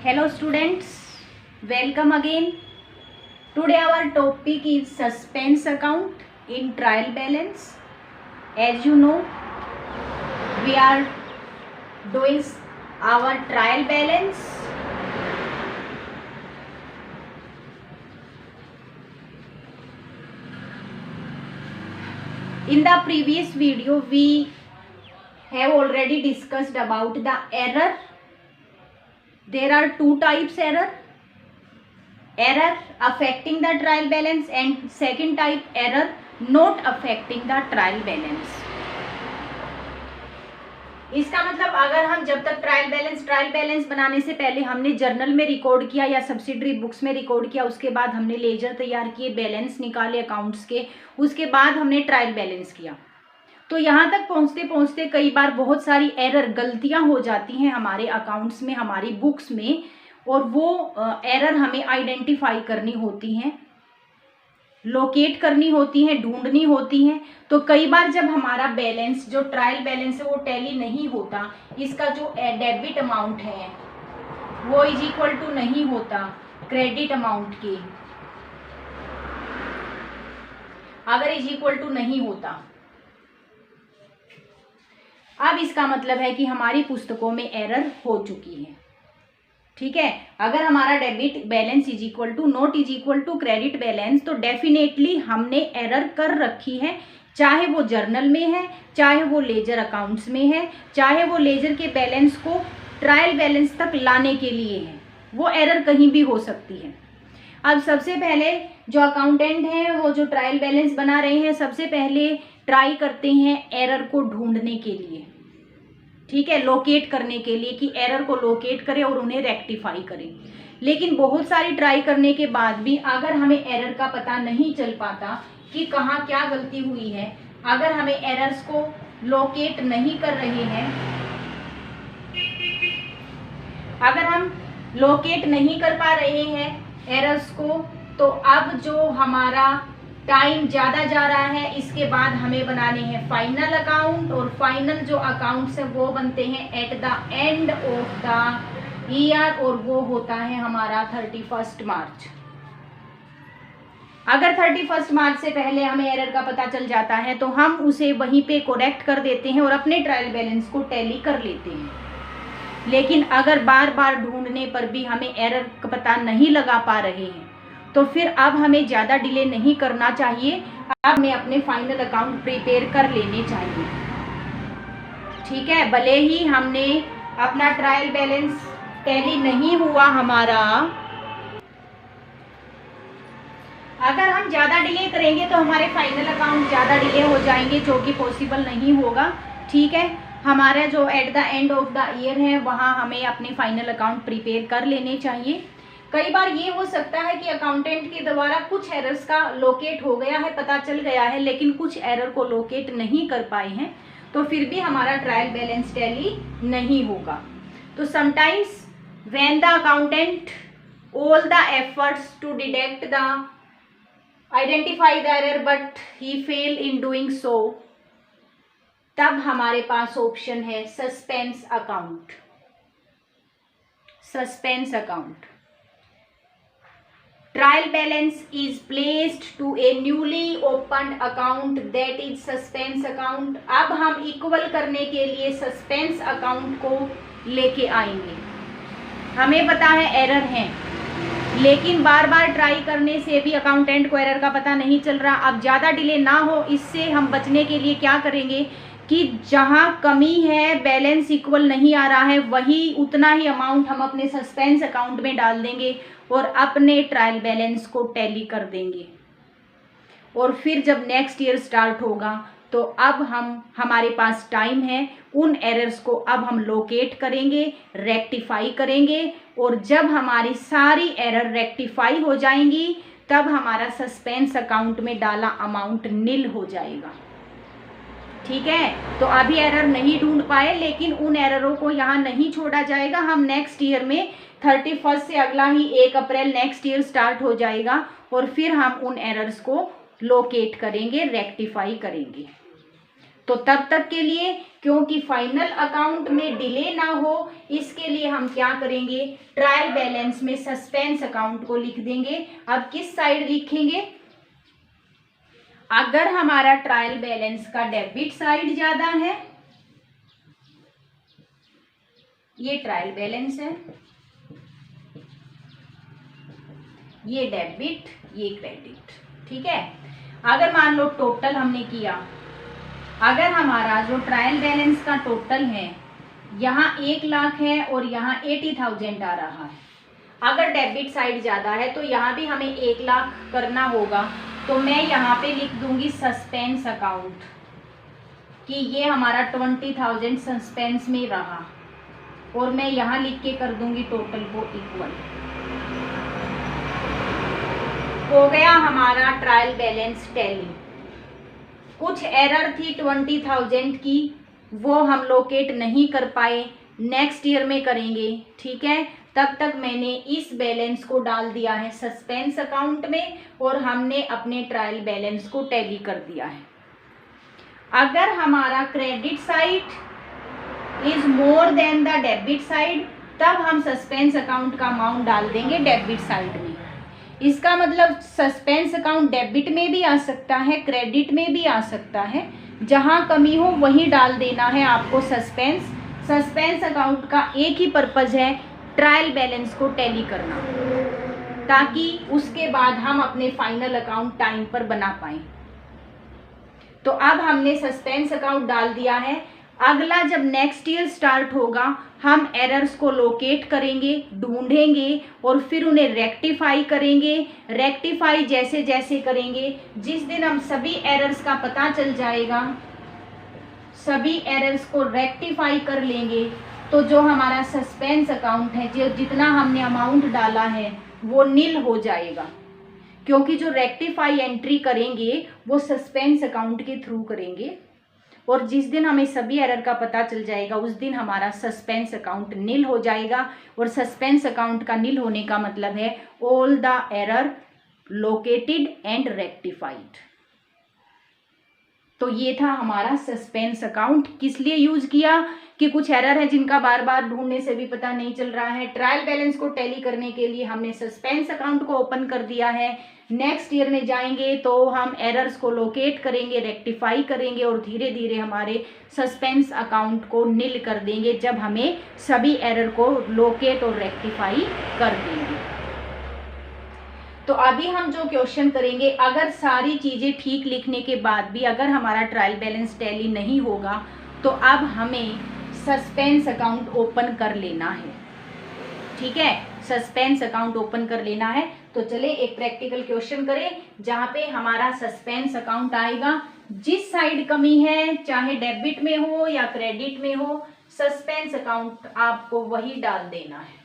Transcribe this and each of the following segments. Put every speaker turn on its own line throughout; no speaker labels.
Hello students, welcome again. Today our topic is suspense account in trial balance. As you know, we are doing our trial balance. In the previous video, we have already discussed about the error. There are two types error affecting the trial balance and second type error not affecting the trial balance. इसका मतलब अगर हम जब तक trial balance बनाने से पहले हमने जर्नल में रिकॉर्ड किया या सब्सिडरी बुक्स में रिकॉर्ड किया, उसके बाद हमने लेजर तैयार किए, बैलेंस निकाले अकाउंट्स के, उसके बाद हमने ट्रायल बैलेंस किया, तो यहाँ तक पहुँचते पहुँचते कई बार बहुत सारी एरर गलतियाँ हो जाती हैं हमारे अकाउंट्स में, हमारी बुक्स में, और वो एरर हमें आइडेंटिफाई करनी होती हैं, लोकेट करनी होती हैं, ढूंढनी होती हैं। तो कई बार जब हमारा बैलेंस जो ट्रायल बैलेंस है वो टैली नहीं होता, इसका जो डेबिट अमाउंट है वो इज इक्वल टू नहीं होता क्रेडिट अमाउंट के, अगर इज इक्वल टू नहीं होता, अब इसका मतलब है कि हमारी पुस्तकों में एरर हो चुकी है। ठीक है, अगर हमारा debit balance is equal to not is equal to credit balance, तो डेफिनेटली हमने एरर कर रखी है, चाहे वो जर्नल में है, चाहे वो लेजर अकाउंट्स में है, चाहे वो लेजर के बैलेंस को ट्रायल बैलेंस तक लाने के लिए है, वो एरर कहीं भी हो सकती है। अब सबसे पहले जो अकाउंटेंट हैं वो जो ट्रायल बैलेंस बना रहे हैं, सबसे पहले ट्राई करते हैं एरर को ढूंढने के लिए, ठीक है, लोकेट करने के लिए कि एरर को लोकेट करें और उन्हें रेक्टिफाई करें। लेकिन बहुत सारी ट्राई करने के बाद भी अगर हमें एरर का पता नहीं चल पाता कि कहाँ क्या गलती हुई है, अगर हमें एरर्स को लोकेट नहीं कर रहे हैं, अगर हम लोकेट नहीं कर पा रहे हैं एरर्स को, तो अब जो हमारा टाइम ज़्यादा जा रहा है, इसके बाद हमें बनाने हैं फाइनल अकाउंट, और फाइनल जो अकाउंट्स है वो बनते हैं at the end of the year, और वो होता है हमारा 31 मार्च। अगर 31 मार्च से पहले हमें एरर का पता चल जाता है तो हम उसे वहीं पे करेक्ट कर देते हैं और अपने ट्रायल बैलेंस को टैली कर लेते हैं। लेकिन अगर बार बार ढूंढने पर भी हमें एरर का पता नहीं लगा पा रहे हैं, तो फिर अब हमें ज़्यादा डिले नहीं करना चाहिए, अब हमें अपने फाइनल अकाउंट प्रिपेयर कर लेने चाहिए। ठीक है, भले ही हमने अपना ट्रायल बैलेंस टैली नहीं हुआ हमारा, अगर हम ज़्यादा डिले करेंगे तो हमारे फाइनल अकाउंट ज़्यादा डिले हो जाएंगे, जो कि पॉसिबल नहीं होगा। ठीक है, हमारा जो at the end of the year है वहाँ हमें अपने फाइनल अकाउंट प्रिपेयर कर लेने चाहिए। कई बार ये हो सकता है कि अकाउंटेंट के द्वारा कुछ एरर्स का लोकेट हो गया है, पता चल गया है, लेकिन कुछ एरर को लोकेट नहीं कर पाए हैं, तो फिर भी हमारा ट्रायल बैलेंस टैली नहीं होगा। तो sometimes when the accountant all the efforts to detect the identify the error but he fail in doing so, तब हमारे पास ऑप्शन है suspense account. Suspense account, trial balance is placed to a newly opened account, that is suspense account। अब हम equal करने के लिए suspense account को लेके आएंगे। हमें पता है एरर है, लेकिन बार बार ट्राई करने से भी अकाउंटेंट को एरर का पता नहीं चल रहा। अब ज़्यादा डिले ना हो, इससे हम बचने के लिए क्या करेंगे कि जहाँ कमी है, बैलेंस इक्वल नहीं आ रहा है, वही उतना ही अमाउंट हम अपने सस्पेंस अकाउंट में डाल देंगे और अपने ट्रायल बैलेंस को टैली कर देंगे। और फिर जब नेक्स्ट ईयर स्टार्ट होगा तो अब हमारे पास टाइम है, उन एरर्स को अब हम लोकेट करेंगे, रेक्टिफाई करेंगे, और जब हमारी सारी एरर रेक्टिफाई हो जाएंगी तब हमारा सस्पेंस अकाउंट में डाला अमाउंट नील हो जाएगा। ठीक है, तो अभी एरर नहीं ढूंढ पाए, लेकिन उन एररों को यहाँ नहीं छोड़ा जाएगा। हम नेक्स्ट ईयर में 31 से अगला ही 1 अप्रैल नेक्स्ट ईयर स्टार्ट हो जाएगा, और फिर हम उन एरर्स को लोकेट करेंगे, रेक्टिफाई करेंगे। तो तब तक के लिए, क्योंकि फाइनल अकाउंट में डिले ना हो, इसके लिए हम क्या करेंगे, ट्रायल बैलेंस में सस्पेंस अकाउंट को लिख देंगे। अब किस साइड लिखेंगे, अगर हमारा ट्रायल बैलेंस का डेबिट साइड ज्यादा है, ये ट्रायल बैलेंस है, ये डेबिट, ये क्रेडिट, ठीक है। अगर मान लो टोटल हमने किया, अगर हमारा जो ट्रायल बैलेंस का टोटल है यहाँ 1 लाख है और यहाँ 80,000 आ रहा है, अगर डेबिट साइड ज़्यादा है तो यहाँ भी हमें 1 लाख करना होगा, तो मैं यहाँ पे लिख दूंगी सस्पेंस अकाउंट कि ये हमारा 20,000 सस्पेंस में रहा, और मैं यहाँ लिख के कर दूंगी टोटल को इक्वल। हो गया हमारा ट्रायल बैलेंस टैली। कुछ एरर थी 20,000 की, वो हम लोकेट नहीं कर पाए, नेक्स्ट ईयर में करेंगे, ठीक है। तब तक मैंने इस बैलेंस को डाल दिया है सस्पेंस अकाउंट में, और हमने अपने ट्रायल बैलेंस को टैली कर दिया है। अगर हमारा credit side is more than the debit side, तब हम सस्पेंस अकाउंट का अमाउंट डाल देंगे डेबिट साइड में। इसका मतलब सस्पेंस अकाउंट डेबिट में भी आ सकता है, क्रेडिट में भी आ सकता है, जहां कमी हो वहीं डाल देना है आपको सस्पेंस अकाउंट का एक ही पर्पज है, ट्रायल बैलेंस को टैली करना, ताकि उसके बाद हम अपने फाइनल अकाउंट टाइम पर बना पाएं। तो अब हमने सस्पेंस अकाउंट डाल दिया है। अगला जब नेक्स्ट ईयर स्टार्ट होगा, हम एरर्स को लोकेट करेंगे, ढूंढेंगे और फिर उन्हें रेक्टिफाई करेंगे। रेक्टिफाई जैसे जैसे करेंगे, जिस दिन हम सभी एरर्स का पता चल जाएगा, सभी एरर्स को रेक्टिफाई कर लेंगे, तो जो हमारा सस्पेंस अकाउंट है, जो जितना हमने अमाउंट डाला है वो नील हो जाएगा, क्योंकि जो रेक्टिफाई एंट्री करेंगे वो सस्पेंस अकाउंट के थ्रू करेंगे, और जिस दिन हमें सभी एरर का पता चल जाएगा उस दिन हमारा सस्पेंस अकाउंट नील हो जाएगा। और सस्पेंस अकाउंट का नील होने का मतलब है all the error located and rectified. तो ये था हमारा सस्पेंस अकाउंट। किस लिए यूज किया, कि कुछ एरर है जिनका बार बार ढूंढने से भी पता नहीं चल रहा है। ट्रायल बैलेंस को टैली करने के लिए हमने सस्पेंस अकाउंट को ओपन कर दिया है। नेक्स्ट ईयर में जाएंगे तो हम एरर्स को लोकेट करेंगे, रेक्टिफाई करेंगे और धीरे धीरे हमारे सस्पेंस अकाउंट को नील कर देंगे, जब हमें सभी एरर को लोकेट और रेक्टिफाई कर देंगे। तो अभी हम जो क्वेश्चन करेंगे, अगर सारी चीज़ें ठीक लिखने के बाद भी अगर हमारा ट्रायल बैलेंस टैली नहीं होगा, तो अब हमें सस्पेंस अकाउंट ओपन कर लेना है, ठीक है। सस्पेंस अकाउंट ओपन कर लेना है। तो चले एक प्रैक्टिकल क्वेश्चन करें जहां पे हमारा सस्पेंस अकाउंट आएगा। जिस साइड कमी है, चाहे डेबिट में हो या क्रेडिट में हो, सस्पेंस अकाउंट आपको वही डाल देना है।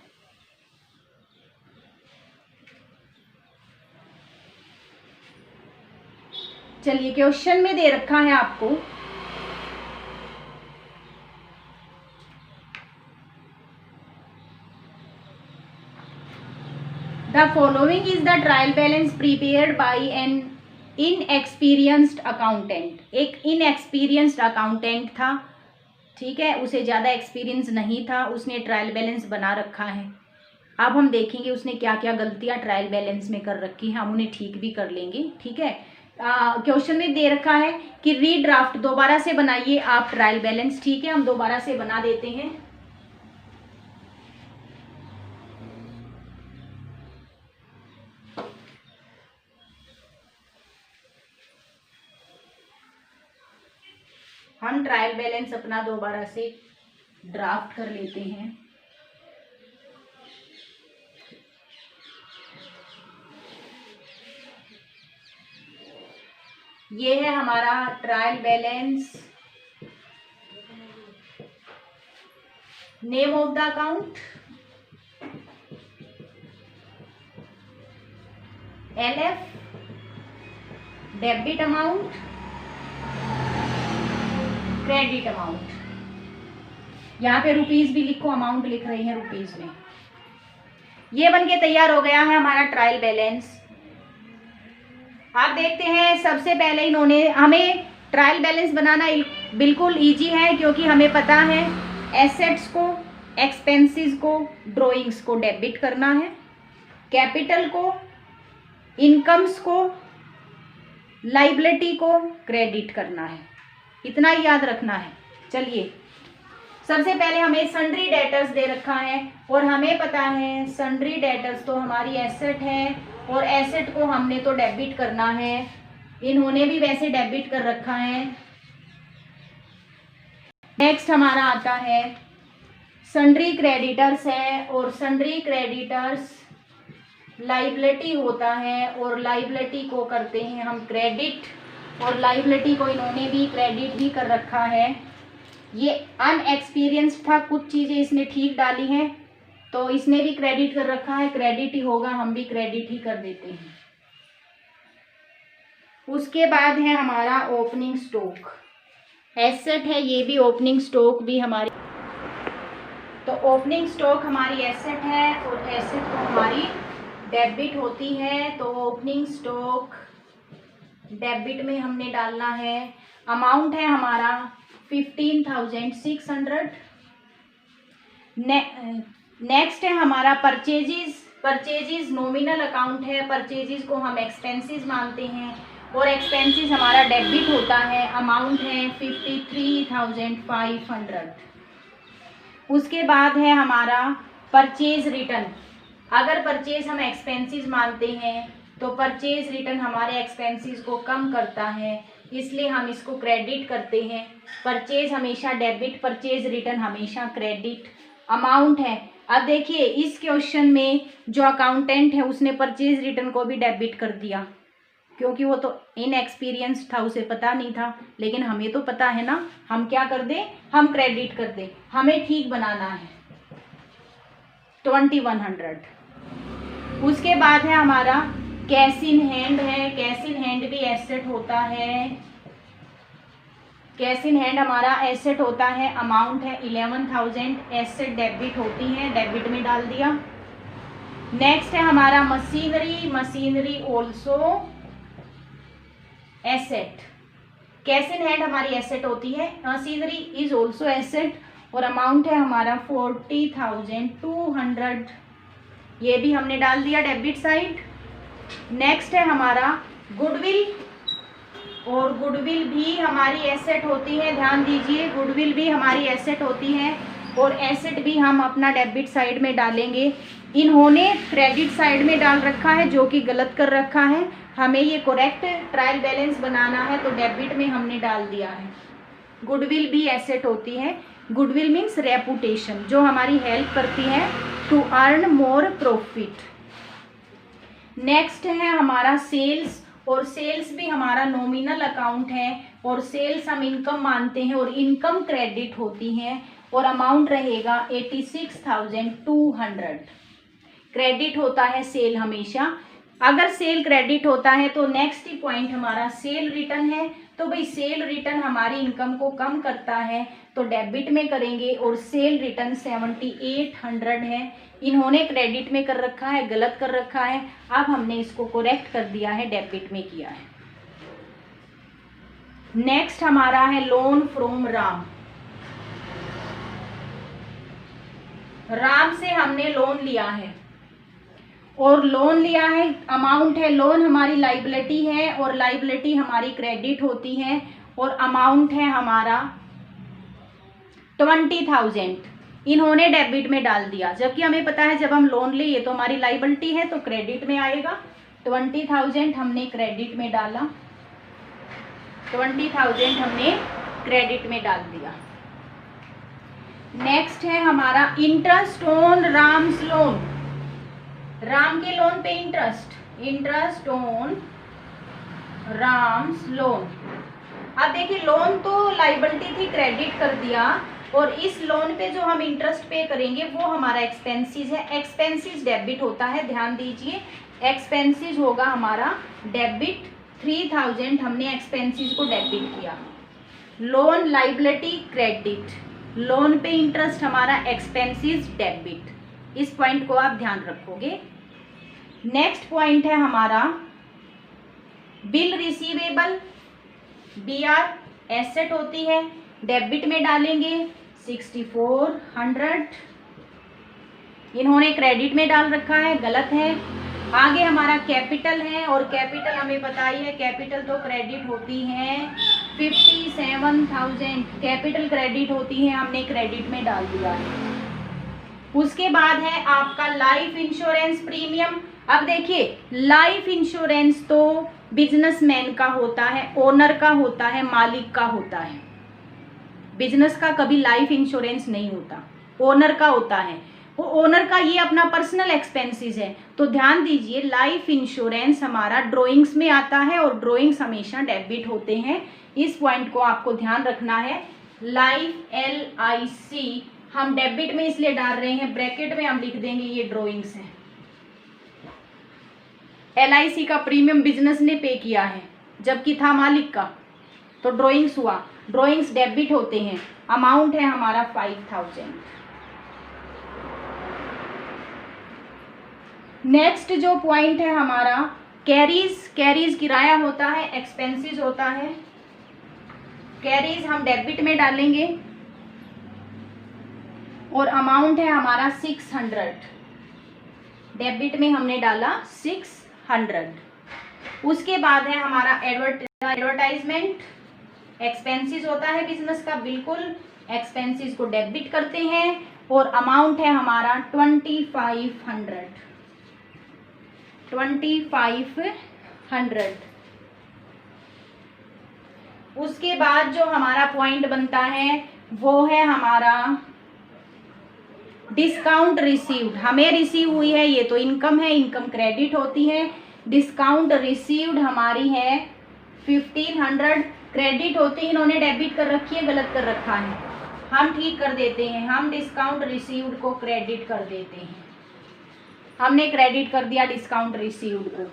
चलिए, क्वेश्चन में दे रखा है आपको, The following is the trial balance prepared by an inexperienced accountant। एक inexperienced accountant था, ठीक है, उसे ज़्यादा एक्सपीरियंस नहीं था, उसने ट्रायल बैलेंस बना रखा है। अब हम देखेंगे उसने क्या क्या गलतियां ट्रायल बैलेंस में कर रखी हैं, हम उन्हें ठीक भी कर लेंगे, ठीक है। क्वेश्चन में दे रखा है कि रीड्राफ्ट, दोबारा से बनाइए आप ट्रायल बैलेंस, ठीक है। हम दोबारा से बना देते हैं। हम ट्रायल बैलेंस अपना दोबारा से ड्राफ्ट कर लेते हैं। ये है हमारा trial balance. Name of the account LF, debit amount, credit amount. यहाँ पे रुपीज भी लिखो, अमाउंट लिख रही है रुपीज में। ये बनके तैयार हो गया है हमारा ट्रायल बैलेंस। आप देखते हैं सबसे पहले इन्होंने हमें ट्रायल बैलेंस बनाना बिल्कुल इजी है, क्योंकि हमें पता है एसेट्स को, एक्सपेंसेस को, ड्रॉइंग्स को डेबिट करना है, कैपिटल को, इनकम्स को, लाइबिलिटी को क्रेडिट करना है। इतना ही याद रखना है। चलिए, सबसे पहले हमें सन्ड्री डेटर्स दे रखा है और हमें पता है सन्ड्री डेटर्स तो हमारी एसेट है और एसेट को हमने तो डेबिट करना है, इन्होंने भी वैसे डेबिट कर रखा है। नेक्स्ट हमारा आता है सन्ड्री क्रेडिटर्स है और सन्ड्री क्रेडिटर्स लाइबिलिटी होता है और लाइबिलिटी को करते हैं हम क्रेडिट और लाइबिलिटी को इन्होंने भी क्रेडिट भी कर रखा है। ये अनएक्सपीरियंस्ड था, कुछ चीज़ें इसने ठीक डाली हैं तो इसने भी क्रेडिट कर रखा है, क्रेडिट ही होगा, हम भी क्रेडिट ही कर देते हैं। उसके बाद है हमारा ओपनिंग स्टॉक, एसेट है ये भी, ओपनिंग स्टॉक भी हमारी, तो ओपनिंग स्टॉक हमारी एसेट है और एसेट को हमारी डेबिट होती है, तो ओपनिंग स्टॉक डेबिट में हमने डालना है। अमाउंट है हमारा 15,600। नेक्स्ट है हमारा परचेजेस, परचेजेस नॉमिनल अकाउंट है, परचेजेस को हम एक्सपेंसेस मानते हैं और एक्सपेंसेस हमारा डेबिट होता है। अमाउंट है 53,500। उसके बाद है हमारा परचेज रिटर्न, अगर परचेज हम एक्सपेंसेस मानते हैं तो परचेज रिटर्न हमारे एक्सपेंसेस को कम करता है, इसलिए हम इसको क्रेडिट करते हैं। परचेज हमेशा डेबिट, परचेज रिटर्न हमेशा क्रेडिट। अमाउंट है, अब देखिए इस क्वेश्चन में जो अकाउंटेंट है उसने परचेज रिटर्न को भी डेबिट कर दिया, क्योंकि वो तो इनएक्सपीरियंस था, उसे पता नहीं था, लेकिन हमें तो पता है ना, हम क्या कर दें, हम क्रेडिट कर दें। हमें ठीक बनाना है 2100। उसके बाद है हमारा कैश इन हैंड है, कैश इन हैंड भी एसेट होता है, कैश इन हैंड हमारा एसेट होता है। अमाउंट है 11,000, एसेट डेबिट होती है, डेबिट में डाल दिया। नेक्स्ट है हमारा machinery, machinery also asset, cash in hand हमारी एसेट होती है, मशीनरी इज ऑल्सो एसेट और अमाउंट है हमारा 40,200, ये भी हमने डाल दिया डेबिट साइड। नेक्स्ट है हमारा गुडविल, और गुडविल भी हमारी एसेट होती है, ध्यान दीजिए गुडविल भी हमारी एसेट होती है और एसेट भी हम अपना डेबिट साइड में डालेंगे। इन्होंने क्रेडिट साइड में डाल रखा है जो कि गलत कर रखा है, हमें ये करेक्ट ट्रायल बैलेंस बनाना है तो डेबिट में हमने डाल दिया है। गुडविल भी एसेट होती है, गुडविल मीन्स रेपुटेशन, जो हमारी हेल्प करती है to earn more profit. Next है हमारा सेल्स, और सेल्स भी हमारा नॉमिनल अकाउंट है और सेल्स हम इनकम मानते हैं और इनकम क्रेडिट होती है और अमाउंट रहेगा 86,200। क्रेडिट होता है सेल हमेशा, अगर सेल क्रेडिट होता है तो नेक्स्ट ही पॉइंट हमारा सेल रिटर्न है, तो भाई सेल रिटर्न हमारी इनकम को कम करता है तो डेबिट में करेंगे और सेल रिटर्न 7800 है, इन्होंने क्रेडिट में कर रखा है, गलत कर रखा है, अब हमने इसको करेक्ट कर दिया है, डेबिट में किया है। नेक्स्ट हमारा है लोन फ्रॉम राम, राम से हमने लोन लिया है और लोन लिया है, अमाउंट है, लोन हमारी लाइबिलिटी है और लाइबिलिटी हमारी क्रेडिट होती है और अमाउंट है हमारा 20,000, इन्होंने डेबिट में डाल दिया, जबकि हमें पता है जब हम लोन लिए तो हमारी लाइबिलिटी है तो क्रेडिट में आएगा। 20,000 हमने क्रेडिट में डाला, 20,000 हमने क्रेडिट में डाल दिया। नेक्स्ट है हमारा interest on Ram's loan, Ram के लोन पे interest, interest on Ram's loan. अब देखिए लोन तो लाइबिलिटी थी, क्रेडिट कर दिया और इस लोन पे जो हम इंटरेस्ट पे करेंगे वो हमारा एक्सपेंसेस है, एक्सपेंसेस डेबिट होता है, ध्यान दीजिए एक्सपेंसेस होगा हमारा डेबिट, 3,000 हमने एक्सपेंसेस को डेबिट किया। लोन लाइबिलिटी क्रेडिट, लोन पे इंटरेस्ट हमारा एक्सपेंसेस डेबिट, इस पॉइंट को आप ध्यान रखोगे। नेक्स्ट पॉइंट है हमारा बिल रिसीवेबल, BR एसेट होती है डेबिट में डालेंगे 6400, इन्होंने क्रेडिट में डाल रखा है, गलत है। आगे हमारा कैपिटल है और कैपिटल हमें पता ही है, कैपिटल तो क्रेडिट होती है 57,000, कैपिटल क्रेडिट होती है, हमने क्रेडिट में डाल दिया है। उसके बाद है आपका लाइफ इंश्योरेंस प्रीमियम। अब देखिए, लाइफ इंश्योरेंस तो बिजनेसमैन का होता है, ओनर का होता है, मालिक का होता है। बिजनेस का कभी लाइफ इंश्योरेंस नहीं होता, ओनर का होता है। वो ओनर का ये अपना पर्सनल एक्सपेंसेस है। तो ध्यान दीजिए, लाइफ इंश्योरेंस हमारा ड्राइंग्स में आता है और ड्राइंग्स हमेशा डेबिट होते हैं। इस पॉइंट को आपको ध्यान रखना है। लाइफ LIC हम डेबिट में इसलिए डाल रहे हैं, ब्रैकेट में हम लिख देंगे ये ड्राइंग्स है। LIC का प्रीमियम बिजनेस ने पे किया है, जबकि था मालिक का, तो ड्राइंग्स हुआ, ड्राइंग्स डेबिट होते हैं। अमाउंट है हमारा 5000। नेक्स्ट जो पॉइंट है हमारा कैरीज, कैरीज किराया होता है, एक्सपेंसेस होता है। कैरीज हम डेबिट में डालेंगे और अमाउंट है हमारा 600, डेबिट में हमने डाला 600। उसके बाद है हमारा एडवर्टाइजमेंट, एक्सपेंसेस होता है बिजनेस का, बिल्कुल एक्सपेंसेस को डेबिट करते हैं और अमाउंट है हमारा 2500। उसके बाद जो हमारा पॉइंट बनता है वो है हमारा डिस्काउंट रिसीव्ड। हमें रिसीव हुई है, ये तो इनकम है, इनकम क्रेडिट होती है। डिस्काउंट रिसीव्ड हमारी है 1500, क्रेडिट होती है, इन्होंने डेबिट कर रखी है, गलत कर रखा है, हम ठीक कर देते हैं। हम डिस्काउंट रिसीव्ड को क्रेडिट कर देते हैं, हमने क्रेडिट कर दिया डिस्काउंट रिसीव्ड को।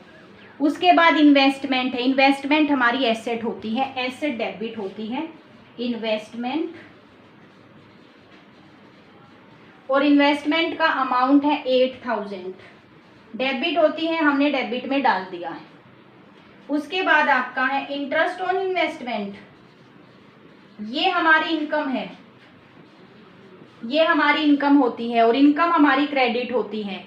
उसके बाद इन्वेस्टमेंट है, इन्वेस्टमेंट हमारी एसेट होती है, एसेट डेबिट होती है इन्वेस्टमेंट, और इन्वेस्टमेंट का अमाउंट है 8000, डेबिट होती है, हमने डेबिट में डाल दिया है। उसके बाद आपका है इंटरेस्ट ऑन इन्वेस्टमेंट, ये हमारी इनकम है, ये हमारी इनकम होती है और इनकम हमारी क्रेडिट होती है।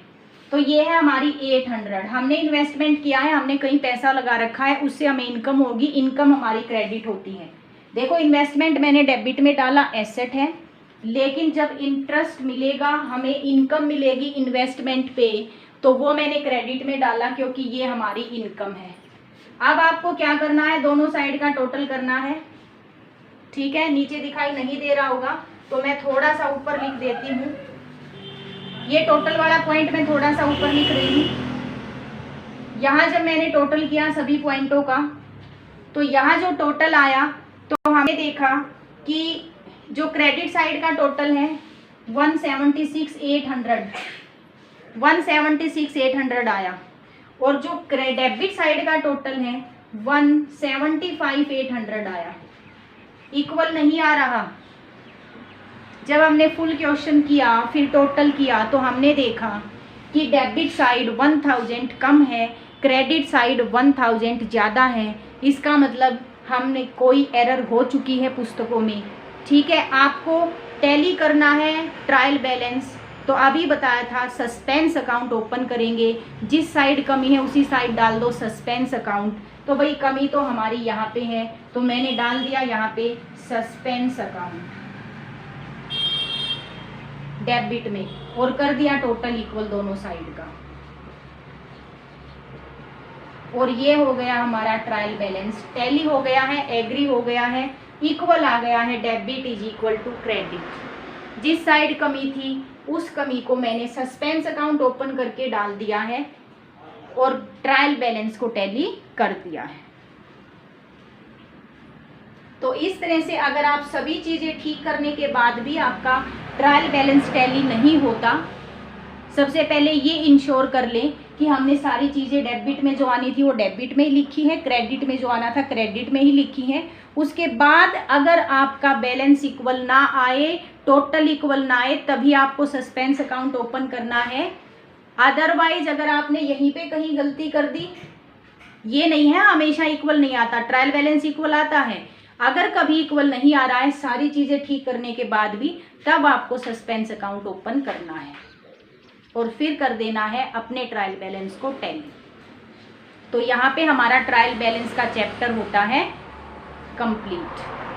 तो ये है हमारी 800, हमने इन्वेस्टमेंट किया है, हमने कहीं पैसा लगा रखा है, उससे हमें इनकम होगी, इनकम हमारी क्रेडिट होती है। देखो, इन्वेस्टमेंट मैंने डेबिट में डाला, एसेट है, लेकिन जब इंटरेस्ट मिलेगा, हमें इनकम मिलेगी इन्वेस्टमेंट पे, तो वो मैंने क्रेडिट में डाला क्योंकि ये हमारी इनकम है। अब आपको क्या करना है, दोनों साइड का टोटल करना है, ठीक है। नीचे दिखाई नहीं दे रहा होगा तो मैं थोड़ा सा ऊपर लिख देती हूँ, ये टोटल वाला पॉइंट मैं थोड़ा सा ऊपर लिख रही हूँ। यहाँ जब मैंने टोटल किया सभी पॉइंटों का, तो यहाँ जो टोटल आया तो हमने देखा कि जो क्रेडिट साइड का टोटल है 176,800 आया, और जो डेबिट साइड का टोटल है 175,800 आया। इक्वल नहीं आ रहा। जब हमने फुल क्वेश्चन किया, फिर टोटल किया, तो हमने देखा कि डेबिट साइड 1000 कम है, क्रेडिट साइड 1000 ज़्यादा है। इसका मतलब हमने कोई एरर हो चुकी है पुस्तकों में, ठीक है। आपको टैली करना है ट्रायल बैलेंस, तो अभी बताया था सस्पेंस अकाउंट ओपन करेंगे, जिस साइड कमी है उसी साइड डाल दो सस्पेंस अकाउंट। तो भाई कमी तो हमारी यहाँ पे है, तो मैंने डाल दिया यहाँ पे सस्पेंस अकाउंट डेबिट में, और कर दिया टोटल इक्वल दोनों साइड का, और ये हो गया हमारा ट्रायल बैलेंस। टैली हो गया है, एग्री हो गया है, इक्वल आ गया है, debit is equal to credit. जिस साइड कमी थी उस कमी को मैंने सस्पेंस अकाउंट ओपन करके डाल दिया है और ट्रायल बैलेंस को टैली कर दिया है। तो इस तरह से अगर आप सभी चीजें ठीक करने के बाद भी आपका ट्रायल बैलेंस टैली नहीं होता, सबसे पहले ये इंश्योर कर लें कि हमने सारी चीज़ें डेबिट में जो आनी थी वो डेबिट में ही लिखी है, क्रेडिट में जो आना था क्रेडिट में ही लिखी है। उसके बाद अगर आपका बैलेंस इक्वल ना आए, टोटल इक्वल ना आए, तभी आपको सस्पेंस अकाउंट ओपन करना है। अदरवाइज अगर आपने यहीं पे कहीं गलती कर दी, ये नहीं है हमेशा इक्वल नहीं आता, ट्रायल बैलेंस इक्वल आता है। अगर कभी इक्वल नहीं आ रहा है सारी चीज़ें ठीक करने के बाद भी, तब आपको सस्पेंस अकाउंट ओपन करना है और फिर कर देना है अपने ट्रायल बैलेंस को टैली। तो यहाँ पे हमारा ट्रायल बैलेंस का चैप्टर होता है कंप्लीट।